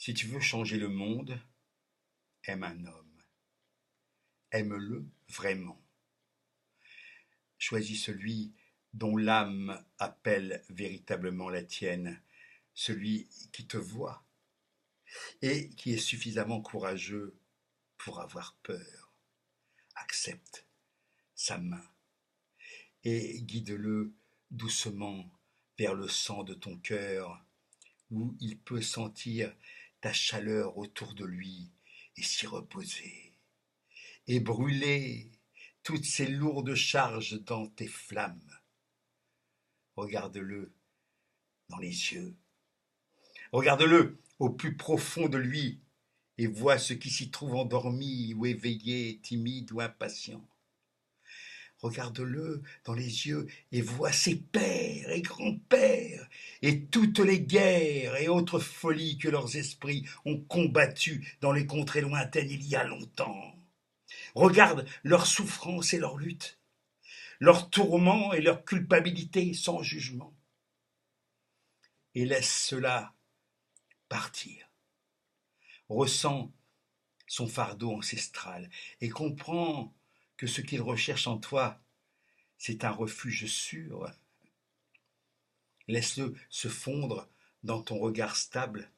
Si tu veux changer le monde, aime un homme. Aime-le vraiment. Choisis celui dont l'âme appelle véritablement la tienne, celui qui te voit et qui est suffisamment courageux pour avoir peur. Accepte sa main et guide-le doucement vers le sang de ton cœur, où il peut sentir ta chaleur autour de lui et s'y reposer, et brûler toutes ces lourdes charges dans tes flammes. Regarde-le dans les yeux, regarde-le au plus profond de lui, et vois ce qui s'y trouve endormi ou éveillé, timide ou impatient. Regarde-le dans les yeux et vois ses pères et grands-pères et toutes les guerres et autres folies que leurs esprits ont combattues dans les contrées lointaines il y a longtemps. Regarde leurs souffrances et leurs luttes, leurs tourments et leurs culpabilités sans jugement. Et laisse cela partir. Ressens son fardeau ancestral et comprends que ce qu'il recherche en toi, c'est un refuge sûr. Laisse-le se fondre dans ton regard stable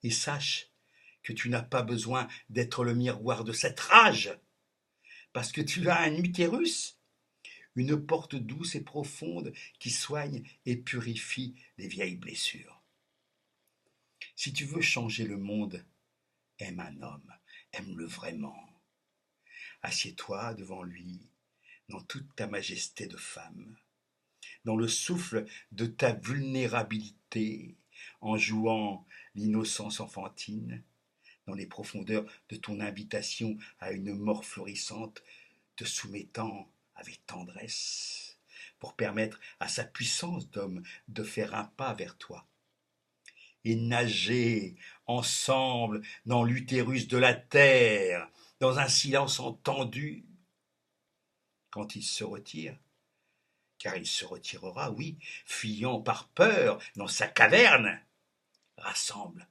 et sache que tu n'as pas besoin d'être le miroir de cette rage, parce que tu as un utérus, une porte douce et profonde qui soigne et purifie les vieilles blessures. Si tu veux changer le monde, aime un homme, aime-le vraiment. Assieds-toi devant lui dans toute ta majesté de femme, dans le souffle de ta vulnérabilité, en jouant l'innocence enfantine, dans les profondeurs de ton invitation à une mort florissante, te soumettant avec tendresse, pour permettre à sa puissance d'homme de faire un pas vers toi, et nager ensemble dans l'utérus de la terre, dans un silence entendu. Quand il se retire, car il se retirera, oui, fuyant par peur dans sa caverne, rassemble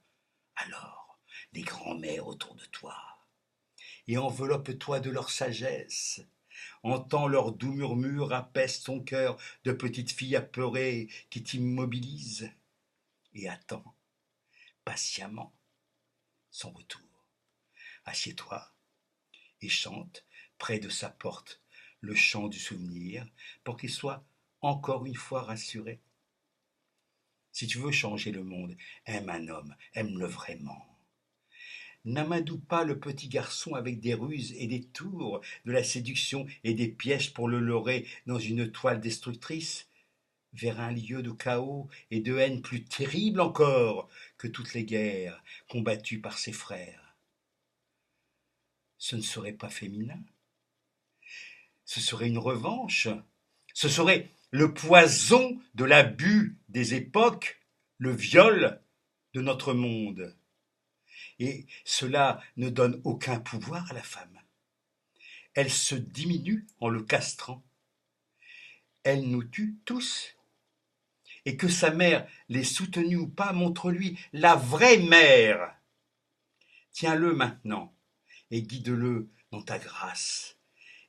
alors les grands-mères autour de toi et enveloppe-toi de leur sagesse. Entends leurs doux murmures, apaise ton cœur de petite fille apeurée qui t'immobilise et attends patiemment son retour. Assieds-toi et chante près de sa porte le chant du souvenir pour qu'il soit encore une fois rassuré. Si tu veux changer le monde, aime un homme, aime-le vraiment. N'amadoue pas le petit garçon avec des ruses et des tours, de la séduction et des pièges pour le leurrer dans une toile destructrice, vers un lieu de chaos et de haine plus terrible encore que toutes les guerres combattues par ses frères. Ce ne serait pas féminin, ce serait une revanche, ce serait le poison de l'abus des époques, le viol de notre monde. Et cela ne donne aucun pouvoir à la femme. Elle se diminue en le castrant. Elle nous tue tous. Et que sa mère l'ait soutenue ou pas, montre-lui la vraie mère. Tiens-le maintenant et guide-le dans ta grâce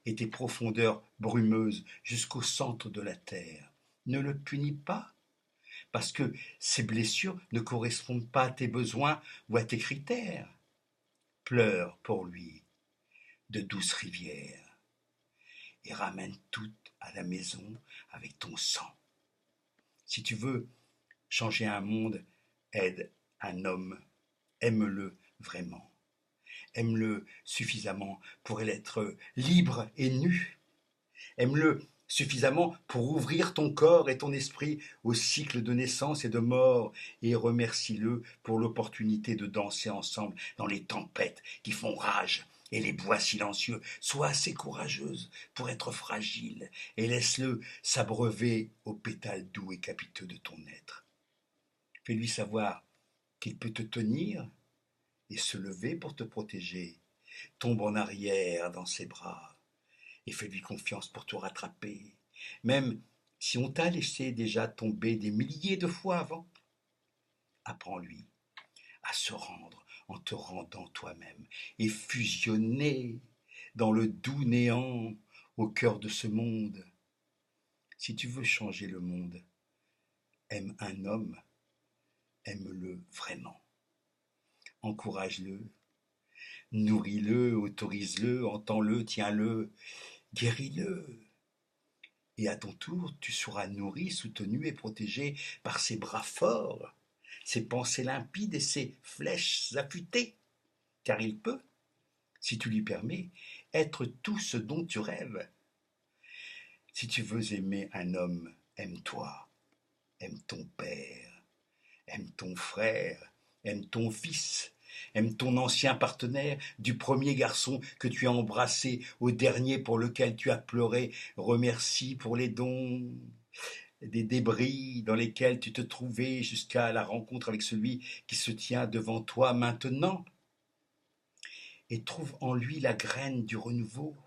et tes profondeurs brumeuses jusqu'au centre de la terre. Ne le punis pas, parce que ses blessures ne correspondent pas à tes besoins ou à tes critères. Pleure pour lui de douces rivières et ramène tout à la maison avec ton sang. Si tu veux changer un monde, aide un homme, aime-le vraiment. Aime-le suffisamment pour être libre et nu. Aime-le suffisamment pour ouvrir ton corps et ton esprit au cycle de naissance et de mort, et remercie-le pour l'opportunité de danser ensemble dans les tempêtes qui font rage et les bois silencieux. Sois assez courageuse pour être fragile et laisse-le s'abreuver aux pétales doux et capiteux de ton être. Fais-lui savoir qu'il peut te tenir et se lever pour te protéger. Tombe en arrière dans ses bras et fais-lui confiance pour te rattraper, même si on t'a laissé déjà tomber des milliers de fois avant. Apprends-lui à se rendre en te rendant toi-même et fusionner dans le doux néant au cœur de ce monde. Si tu veux changer le monde, aime un homme, aime-le vraiment. Encourage-le, nourris-le, autorise-le, entends-le, tiens-le, guéris-le. Et à ton tour, tu seras nourri, soutenu et protégé par ses bras forts, ses pensées limpides et ses flèches affûtées, car il peut, si tu lui permets, être tout ce dont tu rêves. Si tu veux aimer un homme, aime-toi, aime ton père, aime ton frère, aime ton fils, aime ton ancien partenaire, du premier garçon que tu as embrassé au dernier pour lequel tu as pleuré, remercie pour les dons, des débris dans lesquels tu te trouvais jusqu'à la rencontre avec celui qui se tient devant toi maintenant, et trouve en lui la graine du renouveau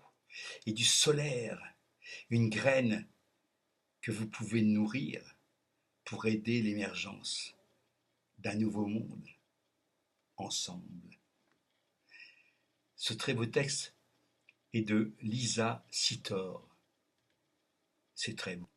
et du solaire, une graine que vous pouvez nourrir pour aider l'émergence d'un nouveau monde ensemble. Ce très beau texte est de Lisa Sitor. C'est très beau.